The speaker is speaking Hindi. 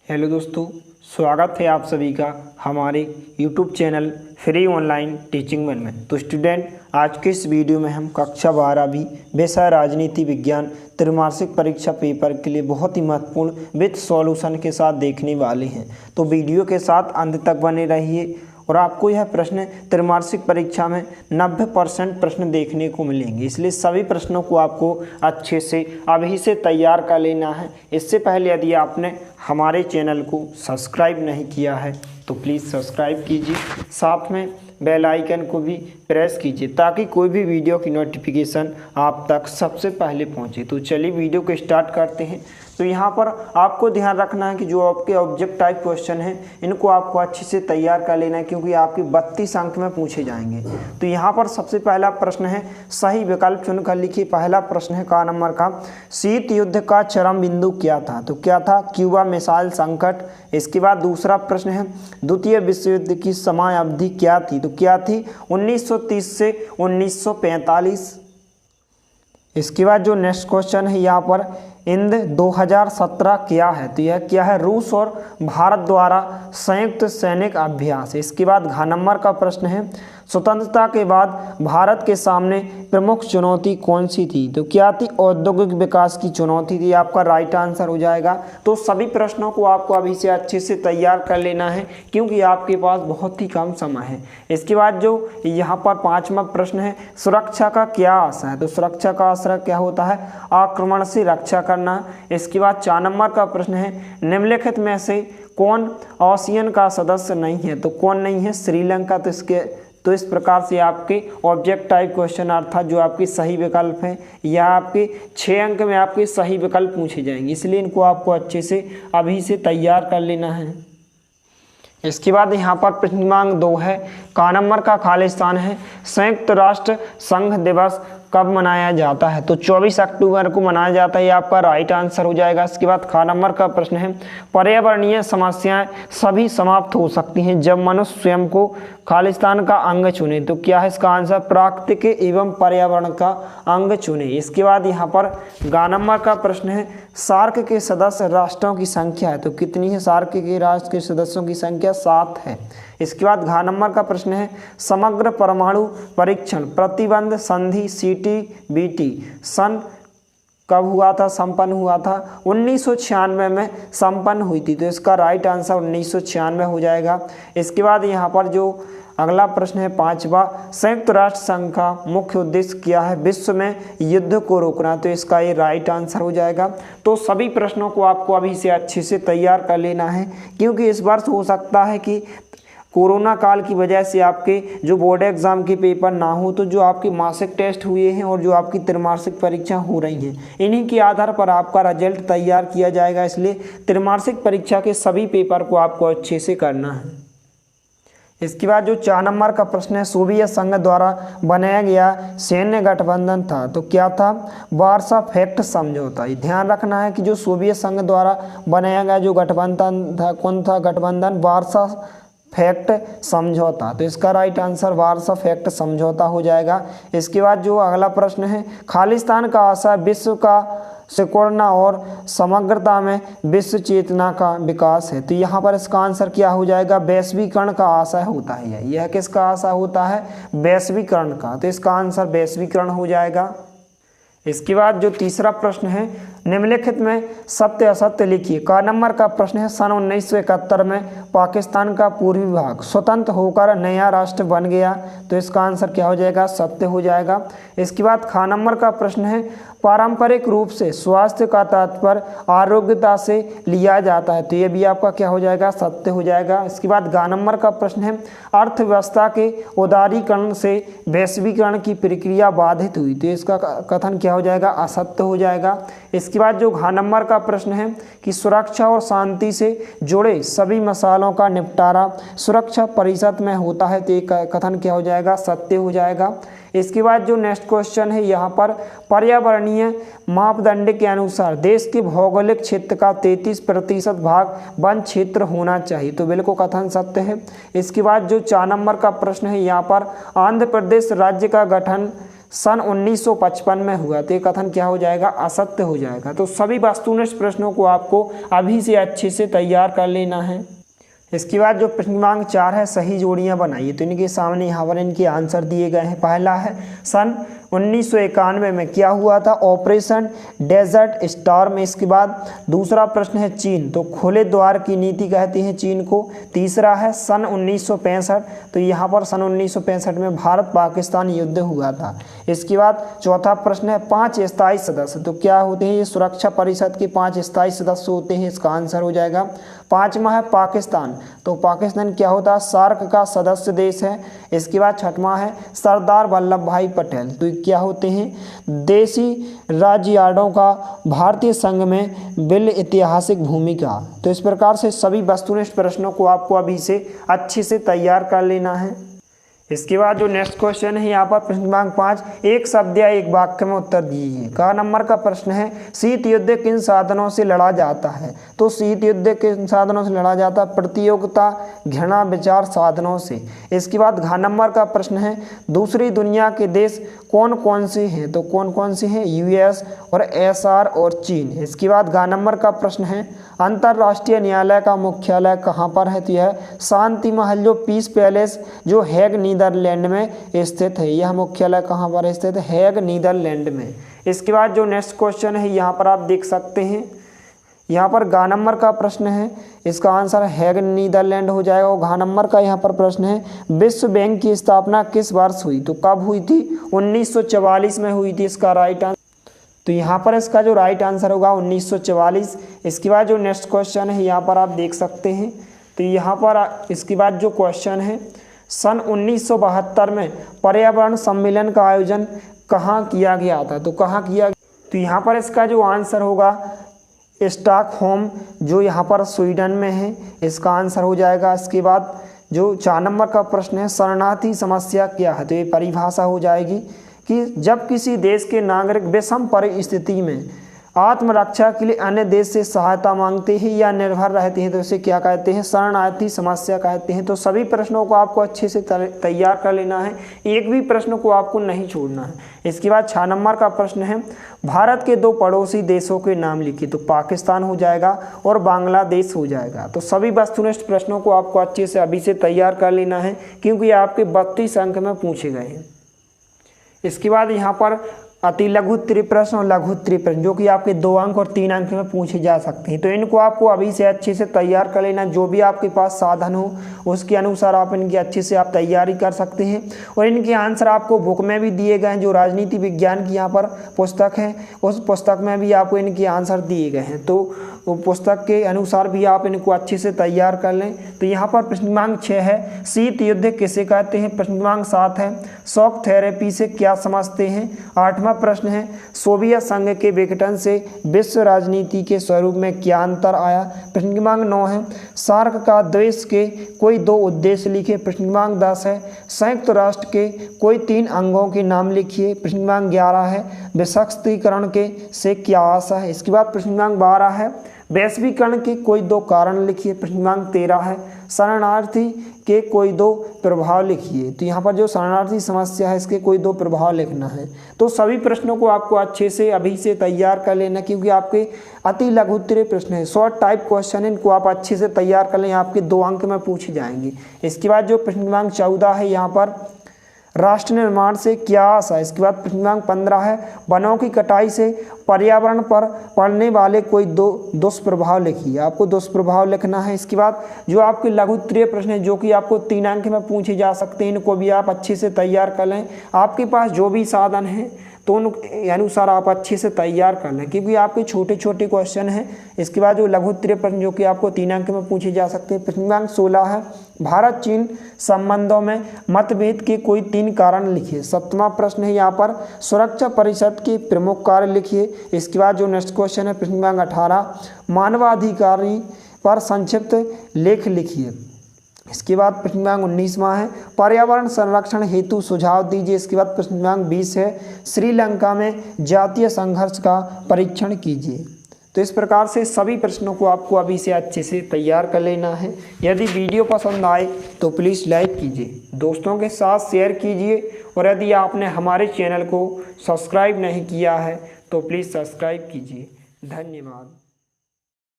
हेलो दोस्तों, स्वागत है आप सभी का हमारे YouTube channel free online teaching में। तो स्टूडेंट, आज के इस वीडियो में हम कक्षा 12वीं विषय राजनीति विज्ञान त्रैमासिक परीक्षा पेपर के लिए बहुत ही महत्वपूर्ण विथ सॉल्यूशन के साथ देखने वाले हैं। तो वीडियो के साथ अंत तक बने रहिए और आपको यह प्रश्न त्रैमासिक परीक्षा में 90% प्रश्न देखने को मिलेंगे, इसलिए सभी प्रश्नों को आपको अच्छे से अभी से तैयार कर लेना है। इससे पहले यदि आपने हमारे चैनल को सब्सक्राइब नहीं किया है तो प्लीज़ सब्सक्राइब कीजिए, साथ में बेल आइकन को भी प्रेस कीजिए ताकि कोई भी वीडियो की नोटिफिकेशन आप तक सबसे पहले पहुंचे। तो चलिए वीडियो को स्टार्ट करते हैं। तो यहाँ पर आपको ध्यान रखना है कि जो आपके ऑब्जेक्ट टाइप क्वेश्चन हैं इनको आपको अच्छे से तैयार कर लेना है, क्योंकि आपके 32 अंक में पूछे जाएंगे। तो यहाँ पर सबसे पहला प्रश्न है, सही विकल्प चुनकर लिखिए। पहला प्रश्न है का नंबर का, शीत युद्ध का चरम बिंदु क्या था? तो क्या था? क्यूबा मिसाइल संकट। इसके बाद दूसरा प्रश्न है, द्वितीय विश्व युद्ध की समय अवधि क्या थी? तो क्या थी? 1930 से 1945। इसके बाद जो नेक्स्ट क्वेश्चन है यहाँ पर, इंद 2017 क्या है? तो यह क्या है? रूस और भारत द्वारा संयुक्त सैनिक अभ्यास। इसके बाद घ नंबर का प्रश्न है, स्वतंत्रता के बाद भारत के सामने प्रमुख चुनौती कौन सी थी? तो क्या थी? औद्योगिक विकास की चुनौती थी। आपका राइट आंसर हो जाएगा। तो सभी प्रश्नों को आपको अभी से अच्छे से तैयार कर लेना है, क्योंकि आपके पास बहुत ही कम समय है। इसके बाद जो यहाँ पर पांचवा प्रश्न है, सुरक्षा का क्या आशय है? तो सुरक्षा का आशय क्या होता है? आक्रमण से रक्षा करना। इसके बाद 4 नंबर का प्रश्न है, निम्नलिखित में से कौन आसियान का सदस्य नहीं है? तो कौन नहीं है? श्रीलंका। तो इस प्रकार से आपके ऑब्जेक्ट टाइप क्वेश्चन अर्थात जो आपके सही विकल्प हैं या आपके 6 अंक में आपके सही विकल्प पूछे जाएंगे, इसलिए इनको आपको अच्छे से अभी से तैयार कर लेना है। इसके बाद यहाँ पर प्रश्न क्रमांक 2 है, का नंबर का खालिस्तान है, संयुक्त राष्ट्र संघ दिवस कब मनाया जाता है? तो 24 अक्टूबर को मनाया जाता है। ये आपका राइट आंसर हो जाएगा। इसके बाद ख नंबर का प्रश्न है, पर्यावरणीय समस्याएं सभी समाप्त हो सकती हैं जब मनुष्य स्वयं को खालिस्तान का अंग चुने। तो क्या है इसका आंसर? प्राकृतिक एवं पर्यावरण का अंग चुने। इसके बाद यहाँ पर ग नंबर का प्रश्न है, सार्क के सदस्य राष्ट्रों की संख्या है। तो कितनी है सार्क के राष्ट्र के सदस्यों की संख्या? 7 है। इसके बाद घ नंबर का प्रश्न है, समग्र परमाणु परीक्षण प्रतिबंध संधि CTBT सन कब हुआ था? संपन्न हुआ था 1996 में संपन्न हुई थी। तो इसका राइट आंसर 1996 हो जाएगा। इसके बाद यहाँ पर जो अगला प्रश्न है 5वां, संयुक्त राष्ट्र संघ का मुख्य उद्देश्य क्या है? विश्व में युद्ध को रोकना। तो इसका ये राइट आंसर हो जाएगा। तो सभी प्रश्नों को आपको अभी से अच्छे से तैयार कर लेना है, क्योंकि इस वर्ष हो सकता है कि कोरोना काल की वजह से आपके जो बोर्ड एग्जाम के पेपर ना हो, तो जो आपके मासिक टेस्ट हुए हैं और जो आपकी त्रैमासिक परीक्षा हो रही हैं, इन्हीं के आधार पर आपका रिजल्ट तैयार किया जाएगा। इसलिए त्रैमासिक परीक्षा के सभी पेपर को आपको अच्छे से करना है। इसके बाद जो 4 नंबर का प्रश्न है, सोवियत संघ द्वारा बनाया गया सैन्य गठबंधन था। तो क्या था? वार्सा पैक्ट समझौता। ध्यान रखना है कि जो सोवियत संघ द्वारा बनाया गया जो गठबंधन था, कौन था गठबंधन? वार्सा पैक्ट समझौता। तो इसका राइट आंसर वार्सा पैक्ट समझौता हो जाएगा। इसके बाद जो अगला प्रश्न है, खालिस्तान का आशय विश्व का सिकुड़ना और समग्रता में विश्व चेतना का विकास है। तो यहाँ पर इसका आंसर क्या हो जाएगा? वैश्वीकरण का आशय होता है। यह किसका आशय होता है? वैश्वीकरण का। तो इसका आंसर वैश्वीकरण हो जाएगा। इसके बाद जो तीसरा प्रश्न है, निम्नलिखित में सत्य असत्य लिखिए। का नंबर का प्रश्न है, सन 1971 में पाकिस्तान का पूर्वी भाग स्वतंत्र होकर नया राष्ट्र बन गया। तो इसका आंसर क्या हो जाएगा? सत्य हो जाएगा। इसके बाद ख नंबर का प्रश्न है, पारंपरिक रूप से स्वास्थ्य का तात्पर्य आरोग्यता से लिया जाता है। तो ये भी आपका क्या हो जाएगा? सत्य हो जाएगा। इसके बाद ग नंबर का प्रश्न है, अर्थव्यवस्था के उदारीकरण से वैश्वीकरण की प्रक्रिया बाधित हुई। तो इसका कथन क्या हो जाएगा? असत्य हो जाएगा। इसके बाद जो घ नंबर का प्रश्न है कि सुरक्षा और शांति से जुड़े सभी मसालों का निपटारा सुरक्षा परिषद में होता है। तो ये कथन क्या हो जाएगा? सत्य हो जाएगा। इसके बाद जो नेक्स्ट क्वेश्चन है यहाँ पर, पर्यावरणीय मापदंड के अनुसार देश के भौगोलिक क्षेत्र का 33% भाग वन क्षेत्र होना चाहिए। तो बिल्कुल कथन सत्य है। इसके बाद जो 4 नंबर का प्रश्न है यहाँ पर, आंध्र प्रदेश राज्य का गठन सन 1955 में हुआ, तो ये कथन क्या हो जाएगा, असत्य हो जाएगा। तो सभी वस्तुनिष्ठ प्रश्नों को आपको अभी से अच्छे से तैयार कर लेना है। इसके बाद जो प्रश्न क्रमांक 4 है, सही जोड़ियां बनाइए। तो इनके सामने यहाँ पर इनके आंसर दिए गए हैं। पहला है सन 1991 में क्या हुआ था, ऑपरेशन डेजर्ट स्टॉर्म। इसके बाद दूसरा प्रश्न है चीन, तो खुले द्वार की नीति कहते हैं चीन को। तीसरा है सन 1965, तो यहाँ पर सन 1965 में भारत पाकिस्तान युद्ध हुआ था। इसके बाद चौथा प्रश्न है 5 स्थायी सदस्य, तो क्या होते हैं, ये सुरक्षा परिषद के 5 स्थायी सदस्य होते हैं। इसका आंसर हो जाएगा पाँचवा है पाकिस्तान, तो पाकिस्तान क्या होता है, सार्क का सदस्य देश है। इसके बाद छठवां है सरदार वल्लभ भाई पटेल, तो क्या होते हैं, देशी राज्ययार्डों का भारतीय संघ में बिल ऐतिहासिक भूमिका। तो इस प्रकार से सभी वस्तुनिष्ठ प्रश्नों को आपको अभी से अच्छे से तैयार कर लेना है। इसके बाद जो नेक्स्ट क्वेश्चन है यहाँ पर प्रश्न क्रमांक 5, एक शब्द या एक वाक्य में उत्तर दीजिए। का नंबर का प्रश्न है, शीत युद्ध किन साधनों से लड़ा जाता है। तो शीत युद्ध किन साधनों से लड़ा जाता है, प्रतियोगिता, घृणा, विचार साधनों से। इसके बाद घ नंबर का प्रश्न है, दूसरी दुनिया के देश कौन कौन से हैं। तो कौन कौन से हैं, यूएस और एसआर और चीन। इसके बाद ग नंबर का प्रश्न है, अंतर्राष्ट्रीय न्यायालय का मुख्यालय कहाँ पर है। तो यह शांति महल जो पीस पैलेस जो हैग नीदरलैंड में स्थित है। यह मुख्यालय कहाँ पर स्थित है, हैग नीदरलैंड में। इसके बाद जो नेक्स्ट क्वेश्चन है यहाँ पर आप देख सकते हैं, यहाँ पर ग नंबर का प्रश्न है, इसका आंसर हैग नीदरलैंड हो जाएगा। और घ नंबर का यहाँ पर प्रश्न है, विश्व बैंक की स्थापना किस वर्ष हुई। तो कब हुई थी, 1944 में हुई थी। इसका राइट आंसर, तो यहाँ पर इसका जो राइट आंसर होगा 1944। इसके बाद जो नेक्स्ट क्वेश्चन है यहाँ पर आप देख सकते हैं, तो यहाँ पर इसके बाद जो क्वेश्चन है, सन 1972 में पर्यावरण सम्मेलन का आयोजन कहाँ किया गया था। तो कहाँ किया, तो यहाँ पर इसका जो आंसर होगा स्टॉकहोम, जो यहाँ पर स्वीडन में है। इसका आंसर हो जाएगा। इसके बाद जो 4 नंबर का प्रश्न है, शरणार्थी समस्या क्या है। तो ये परिभाषा हो जाएगी कि जब किसी देश के नागरिक विषम परिस्थिति में आत्मरक्षा के लिए अन्य देश से सहायता मांगते हैं या निर्भर रहते हैं, तो इसे क्या कहते हैं, शरणार्थी समस्या कहते हैं। तो सभी प्रश्नों को आपको अच्छे से तैयार कर लेना है, एक भी प्रश्न को आपको नहीं छोड़ना है। इसके बाद 6 नंबर का प्रश्न है, भारत के 2 पड़ोसी देशों के नाम लिखिए। तो पाकिस्तान हो जाएगा और बांग्लादेश हो जाएगा। तो सभी वस्तुनिष्ठ प्रश्नों को आपको अच्छे से अभी से तैयार कर लेना है, क्योंकि आपके 32 अंक में पूछे गए हैं। इसके बाद यहाँ पर अति लघु उत्तरीय प्रश्न और लघु उत्तरीय प्रश्न, जो कि आपके 2 अंक और 3 अंक में पूछे जा सकते हैं। तो इनको आपको अभी से अच्छे से तैयार कर लेना। जो भी आपके पास साधन हो उसके अनुसार आप इनकी अच्छे से आप तैयारी कर सकते हैं। और इनके आंसर आपको बुक में भी दिए गए हैं। जो राजनीति विज्ञान की यहाँ पर पुस्तक है, उस पुस्तक में भी आपको इनके आंसर दिए गए हैं। तो वो पुस्तक के अनुसार भी आप इनको अच्छे से तैयार कर लें। तो यहाँ पर प्रश्न क्रमांक 6 है, शीत युद्ध किसे कहते हैं। प्रश्न क्रमांक 7 है, शॉक थेरेपी से क्या समझते हैं। 8वां प्रश्न है, सोवियत संघ के विघटन से विश्व राजनीति के स्वरूप में क्या अंतर आया। प्रश्न क्रमांक 9 है, सार्क का देश के कोई 2 उद्देश्य लिखिए। प्रश्न क्रमांक 10 है, संयुक्त राष्ट्र के कोई 3 अंगों के नाम लिखिए। प्रश्न क्रमांक 11 है, विसशक्तिकरण के से क्या आशा है। इसके बाद प्रश्न क्रमांक 12 है, वैश्वीकरण के कोई 2 कारण लिखिए। प्रश्न क्रमांक 13 है, शरणार्थी के कोई 2 प्रभाव लिखिए। तो यहाँ पर जो शरणार्थी समस्या है, इसके कोई 2 प्रभाव लिखना है। तो सभी प्रश्नों को आपको अच्छे से अभी से तैयार कर लेना, क्योंकि आपके अति लघु उत्तरीय प्रश्न है, शॉर्ट टाइप क्वेश्चन, इनको आप अच्छे से तैयार कर लें, आपके 2 अंक में पूछे जाएंगे। इसके बाद जो प्रश्न क्रमांक 14 है, यहाँ पर राष्ट्र निर्माण से क्या आशा। इसके बाद प्रश्न क्रमांक 15 है, वनों की कटाई से पर्यावरण पर पड़ने वाले कोई 2 दुष्प्रभाव लिखिए। आपको दुष्प्रभाव लिखना है। इसके बाद जो आपके लघु उत्तरीय प्रश्न है, जो कि आपको 3 अंक में पूछे जा सकते हैं, इनको भी आप अच्छे से तैयार कर लें। आपके पास जो भी साधन है तो उन अनुसार आप अच्छे से तैयार कर लें, क्योंकि आपके छोटे छोटे क्वेश्चन हैं। इसके बाद जो लघु उत्तरीय प्रश्न, जो कि आपको 3 अंक में पूछे जा सकते हैं। प्रश्न क्रमांक 16 है, भारत चीन संबंधों में मतभेद के कोई 3 कारण लिखिए। 7वां प्रश्न है, यहाँ पर सुरक्षा परिषद के प्रमुख कार्य लिखिए। इसके बाद जो नेक्स्ट क्वेश्चन है, प्रश्न क्रमांक 18, मानवाधिकारी पर संक्षिप्त लेख लिखिए। इसके बाद प्रश्न क्रमांक 19वां है, पर्यावरण संरक्षण हेतु सुझाव दीजिए। इसके बाद प्रश्न क्रमांक 20 है, श्रीलंका में जातीय संघर्ष का परीक्षण कीजिए। तो इस प्रकार से सभी प्रश्नों को आपको अभी से अच्छे से तैयार कर लेना है। यदि वीडियो पसंद आए तो प्लीज़ लाइक कीजिए, दोस्तों के साथ शेयर कीजिए और यदि आपने हमारे चैनल को सब्सक्राइब नहीं किया है तो प्लीज़ सब्सक्राइब कीजिए। धन्यवाद।